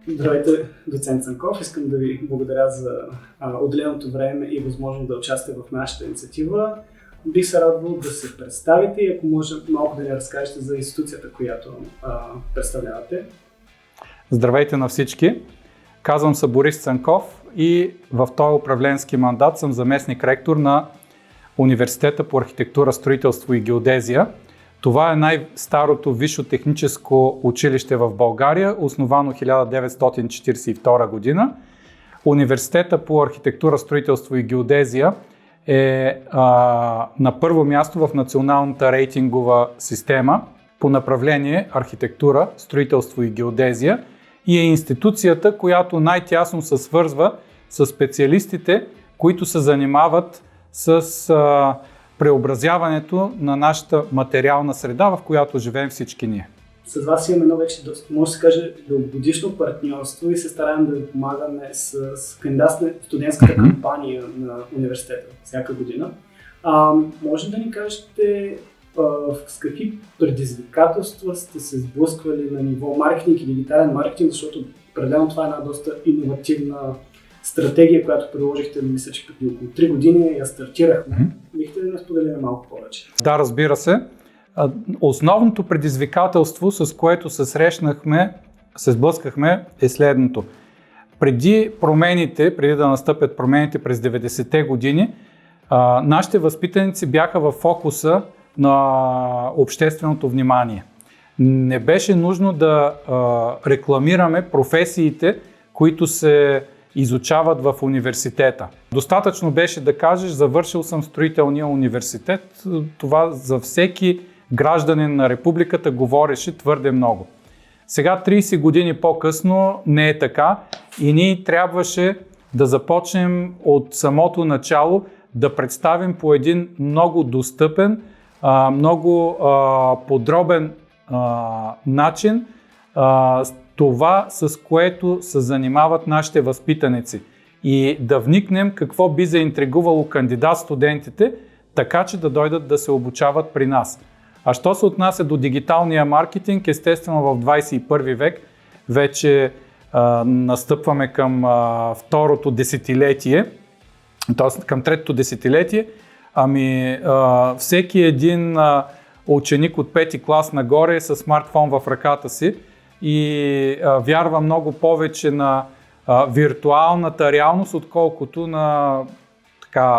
Здравейте, доцент Цанков. Искам да ви благодаря за отделеното време и възможност да участвате в нашата инициатива. Бих се радвал да се представите и ако може малко да ни разкажете за институцията, която представлявате. Здравейте на всички! Казвам се Борис Цанков и в този управленски мандат съм заместник ректор на Университета по архитектура, строителство и геодезия. Това е най-старото висше техническо училище в България, основано 1942 година. Университета по архитектура, строителство и геодезия е на първо място в националната рейтингова система по направление архитектура, строителство и геодезия и е институцията, която най-тясно се свързва с специалистите, които се занимават с преобразяването на нашата материална среда, в която живеем всички ние. С вас имаме едно вече, може да се каже, дългогодишно партньорство и се стараем да ви помагаме с студентската кампания на университета всяка година. Може да ни кажете с какви предизвикателства сте се сблъсквали на ниво маркетинг и дигитален маркетинг, защото определено това е една доста иновативна стратегия, която приложихте, мисля, че преди около 3 години я стартирахме. Бихте ли да споделили малко повече? Да, разбира се. Основното предизвикателство, с което се сблъскахме е следното. Преди да настъпят промените през 90-те години, нашите възпитаници бяха в фокуса на общественото внимание. Не беше нужно да рекламираме професиите, които се изучават в университета. Достатъчно беше да кажеш, завършил съм строителния университет. Това за всеки гражданин на републиката говореше твърде много. Сега, 30 години по-късно, не е така и ние трябваше да започнем от самото начало да представим по един много достъпен, много подробен начин това, с което се занимават нашите възпитаници и да вникнем какво би заинтригувало кандидат-студентите, така че да дойдат да се обучават при нас. А що се отнася до дигиталния маркетинг, естествено в 21 век вече настъпваме към второто десетилетие, т.е. към третото десетилетие. Всеки един ученик от 5-ти клас нагоре е с смартфон в ръката си и вярва много повече на виртуалната реалност, отколкото на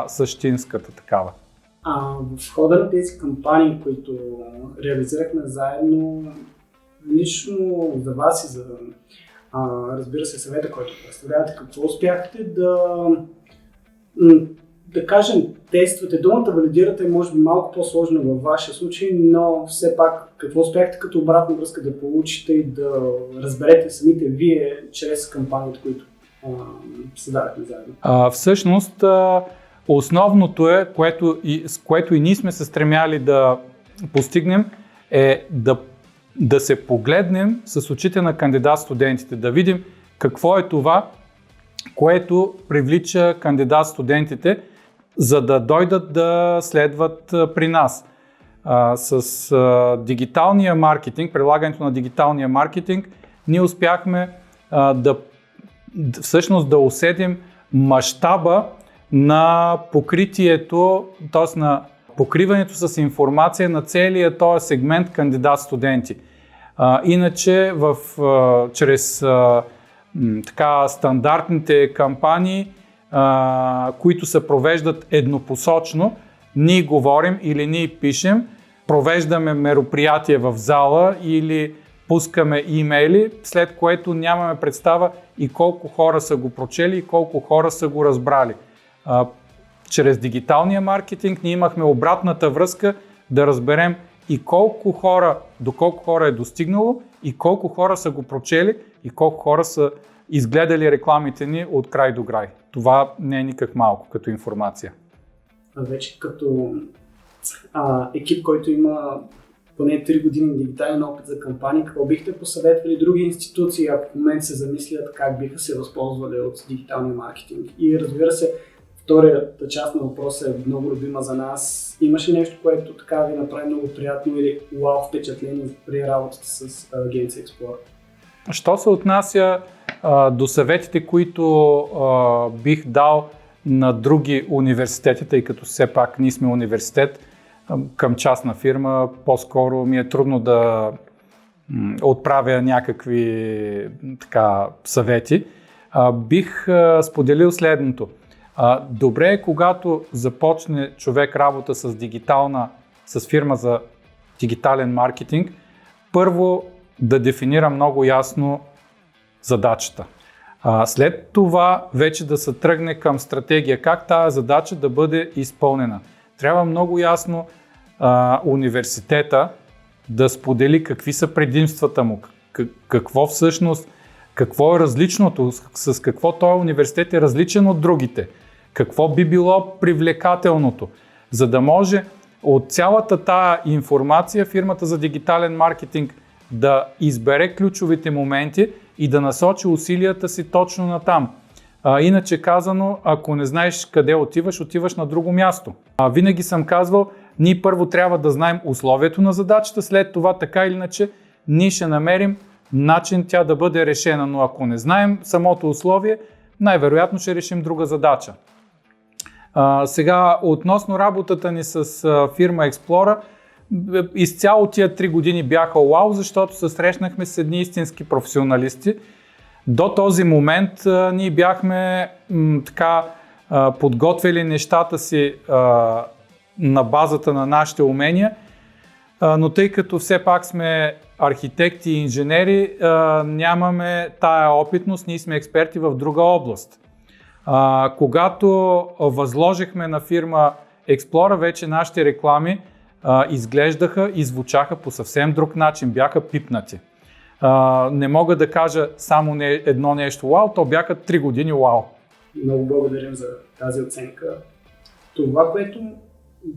същинската такава. В хода на тези кампании, които реализирахме заедно, лично за вас и за разбира се съвета, който представлявате, какво успяхте да кажем, тествате, думата валидирате може би малко по-сложно във вашия случай, но все пак какво успяхте като обратна връзка да получите и да разберете самите вие чрез кампанията, които създадахме заедно? Всъщност, основното е, с което и ние сме се стремяли да постигнем, е да се погледнем с очите на кандидат-студентите, да видим какво е това, което привлича кандидат-студентите, за да дойдат да следват при нас. С дигиталния маркетинг, прилагането на дигиталния маркетинг, ние успяхме да усетим мащаба на покритието, т.е. на покриването с информация на целия този сегмент кандидат-студенти. Иначе чрез стандартните кампании, които се провеждат еднопосочно, ние говорим или ние пишем, провеждаме мероприятие в зала или пускаме имейли, след което нямаме представа и колко хора са го прочели и колко хора са го разбрали. Чрез дигиталния маркетинг ние имахме обратната връзка да разберем и до колко хора е достигнало и колко хора са го прочели и колко хора са изгледали рекламите ни от край до край. Това не е никак малко като информация. Вече като екип, който има поне 3 години дигитален опит за кампании, какво бихте посъветвали други институции, ако в момента се замислят как биха се възползвали от дигиталния маркетинг? И разбира се, втората част на въпроса е много любима за нас. Имаше нещо, което така ви направи много приятно или вау впечатление при работата с Агенция Explore? Що се отнася до съветите, които бих дал на други университети, тъй като все пак ние сме университет към частна фирма, по-скоро ми е трудно да отправя някакви съвети. Бих споделил следното. Добре е, когато започне човек работа с фирма за дигитален маркетинг, първо да дефинира много ясно задачата. След това вече да се тръгне към стратегия, как тази задача да бъде изпълнена. Трябва много ясно университета да сподели какви са предимствата му, какво е различното, с какво този университет е различен от другите, какво би било привлекателното, за да може от цялата тая информация фирмата за дигитален маркетинг да избере ключовите моменти и да насочи усилията си точно на там. Иначе казано, ако не знаеш къде отиваш на друго място. Винаги съм казвал, ние първо трябва да знаем условието на задачата, след това така или иначе ние ще намерим начин тя да бъде решена, но ако не знаем самото условие, най-вероятно ще решим друга задача. Сега, относно работата ни с фирма Explora, изцяло тия 3 години бяха вау, защото се срещнахме с едни истински професионалисти. До този момент ние бяхме подготвили нещата си на базата на нашите умения, но тъй като все пак сме архитекти и инженери, нямаме тая опитност, ние сме експерти в друга област. Когато възложихме на фирма Explora, вече нашите реклами изглеждаха и звучаха по съвсем друг начин, бяха пипнати. Не мога да кажа само едно нещо вау, то бяха 3 години вау. Много благодарим за тази оценка. Това, което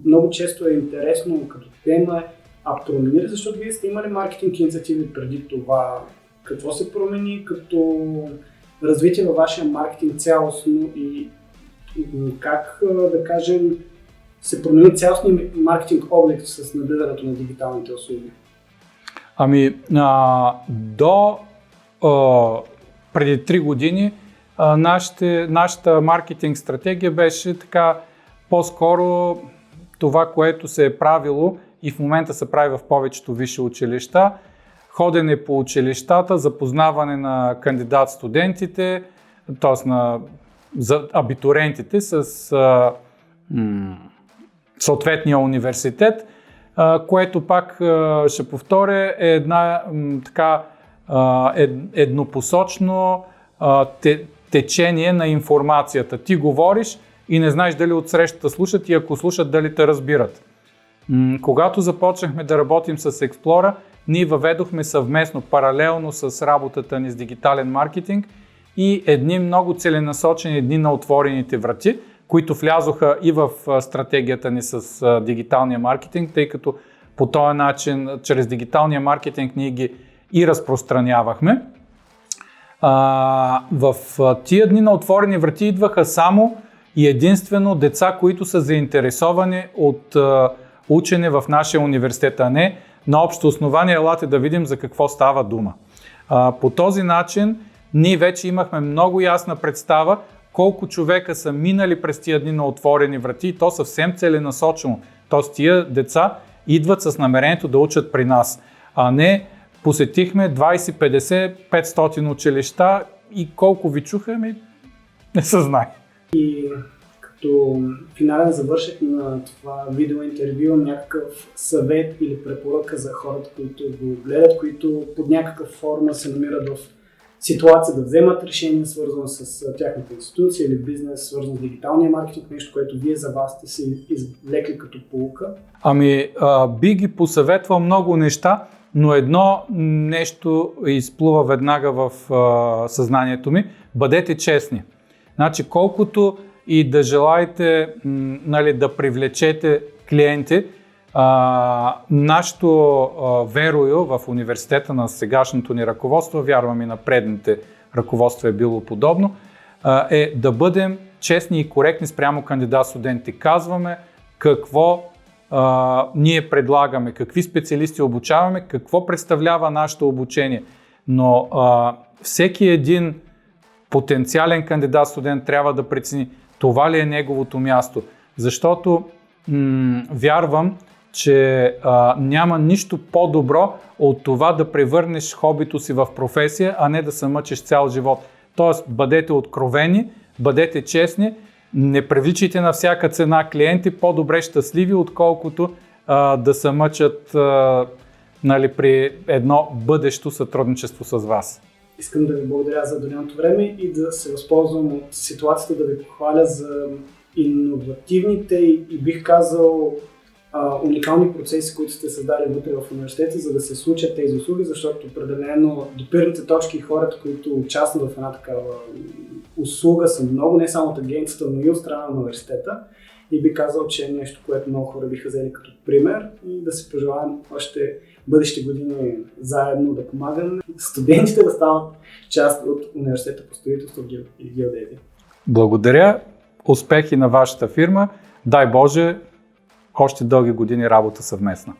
много често е интересно като тема е променили, защото вие сте имали маркетинг инициативи преди това. Какво се промени като развитие във вашия маркетинг цялостно и как, да кажем, се промени цялостния маркетинг облик с навлизането на дигиталните услуги? До преди 3 години нашата маркетинг стратегия беше така по-скоро това, което се е правило и в момента се прави в повечето висши училища. Ходене по училищата, запознаване на кандидат-студентите, т.е. за абитуриентите с съответния университет, което пак ще повторя е еднопосочно течение на информацията. Ти говориш и не знаеш дали отсрещата слушат и ако слушат дали те разбират. Когато започнахме да работим с Explora, ние въведохме съвместно, паралелно с работата ни с дигитален маркетинг и едни много целенасочени дни на отворените врати, които влязоха и в стратегията ни с дигиталния маркетинг, тъй като по този начин, чрез дигиталния маркетинг ние ги и разпространявахме. В тия дни на отворени врати идваха само и единствено деца, които са заинтересовани от учене в нашия университет, а не на общо основание, елате да видим за какво става дума. По този начин ние вече имахме много ясна представа колко човека са минали през тия дни на отворени врати и то съвсем целенасочено. Тоест тия деца идват с намерението да учат при нас, а не посетихме 20, 50, 500 училища и колко ви чуха, не се знае. И като финален завършек на това видеоинтервю, някакъв съвет или препоръка за хората, които го гледат, които под някаква форма се намират в ситуация да вземат решение, свързано с тяхната институция или бизнес, свързано с дигиталния маркетинг, нещо, което вие за вас сте си извлекли като поука? Би ги посъветвал много неща, но едно нещо изплува веднага в съзнанието ми. Бъдете честни. Значи, колкото и да желаете да привлечете клиенти, нашето верою в университета на сегашното ни ръководство, вярвам и на предните ръководства е било подобно, е да бъдем честни и коректни спрямо кандидат-студентите. Казваме какво ние предлагаме, какви специалисти обучаваме, какво представлява нашето обучение. Но всеки един потенциален кандидат студент трябва да прецени това ли е неговото място. Защото вярвам, че няма нищо по-добро от това да превърнеш хобито си в професия, а не да се мъчиш цял живот. Тоест, бъдете откровени, бъдете честни, не привличайте на всяка цена клиенти, по-добре щастливи, отколкото да се мъчат при едно бъдещо сътрудничество с вас. Искам да ви благодаря за отделеното време и да се възползвам от ситуацията да ви похваля за иновативните и бих казал уникални процеси, които сте създали вътре в университета, за да се случат тези услуги, защото определено допирните точки и хората, които участват в една такава услуга са много, не само от агенцията, но и от страна на университета. И би казал, че е нещо, което много хора биха взели като пример и да се пожелаем още бъдещи години заедно да помагаме студентите да станат част от университета по строителство и геодезия. Благодаря, успехи на вашата фирма, дай Боже, още дълги години работа съвместна.